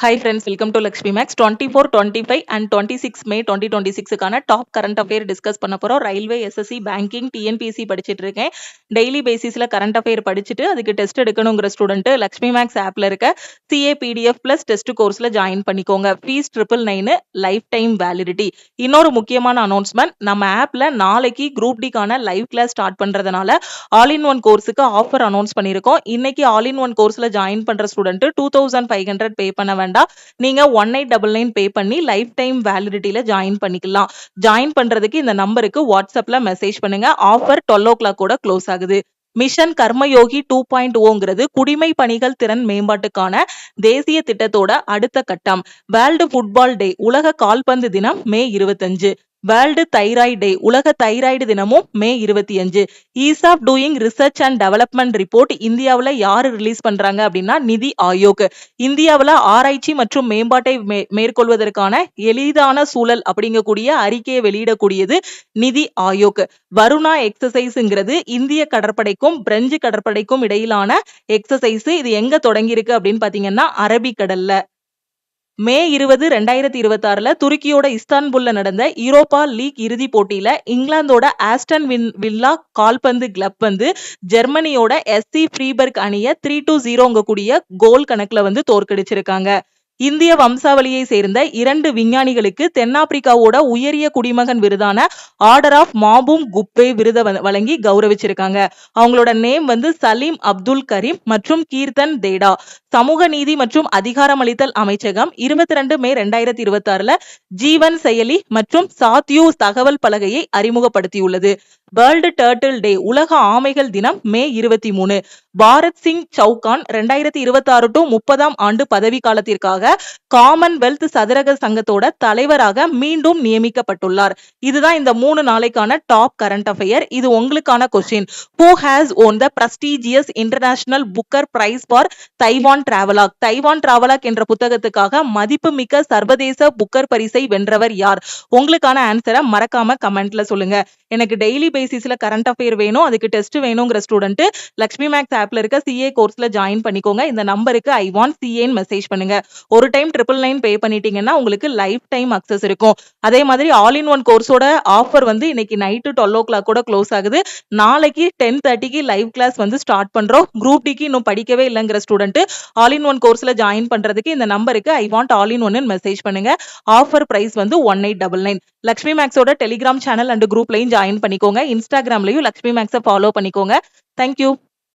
Hi friends, welcome to Lakshmi Max. 24, 25 and 26 May 2026க்கான top current affair discuss பண்ண போறோம். Railway, SSC, banking, TNPSC படிச்சிட்டு இருக்கேன். Daily பேசிஸ்ல கரண்ட் அஃபேர் படிச்சுட்டு அதுக்கு டெஸ்ட் எடுக்கணுங்கிற ஸ்டூடெண்ட் லக்ஷ்மி மேக்ஸ் ஆப்ல இருக்க சிஏ பிடிஎஃப் பிளஸ் டெஸ்ட் கோர்ஸ்ல ஜாயின் பண்ணிக்கோங்க. Fees 999, lifetime validity. இன்னொரு முக்கியமான அனௌன்ஸ்மெண்ட், நம்ம ஆப்ல நாளைக்கு குரூப் டிக்கான லைவ் கிளாஸ் ஸ்டார்ட் பண்றதுனால ஆல் இன் ஒன் கோர்ஸுக்கு ஆஃபர் அனௌன்ஸ் பண்ணியிருக்கோம். இன்னைக்கு ஆல் இன் ஒன் கோர்ஸ்ல ஜாயின் பண்ற ஸ்டூடெண்ட் 2500 பே பண்ண வேண்டாம். நீங்க 1899 பே பண்ணி லைஃப் டைம் வேலிடிட்டில ஜாயின் பண்ணிக்கலாம். ஜாயின் பண்றதுக்கு இந்த நம்பருக்கு வாட்ஸ்அப்ல மெசேஜ் பண்ணுங்க. ஆஃபர் 12 o'clock கூட க்ளோஸ் ஆகுது. மிஷன் கர்மயோகி 2.0ங்கிறது குடிமை பணிகள் திறன் மேம்பாட்டுக்கான தேசிய திட்டத்தோட அடுத்த கட்டம். வேர்ல்டு ஃபுட்பால் டே, உலக கால்பந்து தினம் மே 25. வேர்ல்டு தைராய்டு டே, உலக தைராய்டு தினமும் மே 25. Ease of doing research and development report இந்தியாவில் யாரு ரிலீஸ் பண்றாங்க அப்படின்னா நிதி ஆயோக். இந்தியாவில் ஆராய்ச்சி மற்றும் மேம்பாட்டை மேற்கொள்வதற்கான எளிதான சூழல் அப்படிங்கக்கூடிய அறிக்கையை வெளியிடக்கூடியது நிதி ஆயோக். வருணா எக்ஸசைஸ்ங்கிறது இந்திய கடற்படைக்கும் பிரெஞ்சு கடற்படைக்கும் இடையிலான எக்ஸசைஸ். இது எங்க தொடங்கி இருக்கு அப்படின்னு பாத்தீங்கன்னா அரபிக்கடல்ல. மே 20, 2026 துருக்கியோட இஸ்தான்புல்ல நடந்த யூரோப்பா லீக் இறுதி போட்டியில இங்கிலாந்தோட ஆஸ்டன் வில்லா கால்பந்து கிளப் வந்து ஜெர்மனியோட எஸ்சி ஃப்ரீபர்க் அணியை 3-0 கூடிய கோல் கணக்குல தோற்கடிச்சிருக்காங்க. இந்திய வம்சாவளியை சேர்ந்த 2 விஞ்ஞானிகளுக்கு தென்னாப்பிரிக்காவோட உயரிய குடிமகன் விருதான ஆர்டர் ஆஃப் மாபூம் குப்பே விருதை வழங்கி கௌரவிச்சிருக்காங்க. அவங்களோட நேம் சலீம் அப்துல் கரீம் மற்றும் கீர்த்தன் தேடா. சமூக நீதி மற்றும் அதிகாரமளித்தல் அமைச்சகம் 22 மே 2026 ஜீவன் செயலி மற்றும் சாத்யூ தகவல் பலகையை அறிமுகப்படுத்தியுள்ளது. வேர்ல்டு டர்ட்டில் டே, உலக ஆமைகள் தினம் மே 23. பாரத் சிங் சவுகான் 2026 to 30 ஆண்டு பதவி காலத்திற்காக காமன்வெல்த் சதுரக சங்கத்தோட தலைவராக மீண்டும் நியமிக்கப்பட்டுள்ளார். இதுதான் இந்த 3 நாளைக்கான டாப் கரண்ட் அஃபேர். இது உங்களுக்கான question. Who has won the prestigious international Booker Prize for Taiwan Travelogue? Taiwan travelogue என்ற புத்தகத்துக்காக மதிப்புமிக்க சர்வதேச புக்கர் பரிசை வென்றவர் யார்? உங்களுக்கான ஆன்சரை மறக்காம கமெண்ட்ல சொல்லுங்க. எனக்கு டெய்லி பேசிஸ்ல கரண்ட் அஃபேர் வேணும், அதுக்கு டெஸ்ட் வேணுங்கிற ஸ்டூடெண்ட் லக்ஷ்மி மேக்ஸ் ஆப்ல இருக்க சிஏ கோர்ஸ்ல ஜாயின் பண்ணிக்கோங்க. இந்த நம்பருக்கு ஐ வாண்ட் சிஏன்னு மெசேஜ் பண்ணுங்க. ஒரு டைம் 999 பே பண்ணிட்டீங்கன்னா உங்களுக்கு லைஃப் டைம் அக்சஸ் இருக்கும். அதே மாதிரி ஆல் இன் ஒன் கோர்ஸோட ஆஃபர் இன்னைக்கு நைட்டு 12 o'clock கூட க்ளோஸ் ஆகுது. நாளைக்கு 10:30க்கு லைவ் கிளாஸ் ஸ்டார்ட் பண்றோம். குரூப் டிக்கு இன்னும் படிக்கவே இல்லைங்கிற ஸ்டூடெண்ட் ஆல் இன் ஒன் கோர்ஸ்ல ஜாயின் பண்றதுக்கு இந்த நம்பருக்கு I want all in one message பண்ணுங்க. Offer price 1899. லக்ஷ்மி மேக்ஸோட டெலிகிராம் சேனல் அண்ட் குரூப்லையும் ஜாயின் பண்ணிக்கோங்க. இன்ஸ்டாகிராம்லயும் லக்ஷ்மி மேக்ஸை ஃபாலோ பண்ணிக்கோங்க. தேங்க்யூ.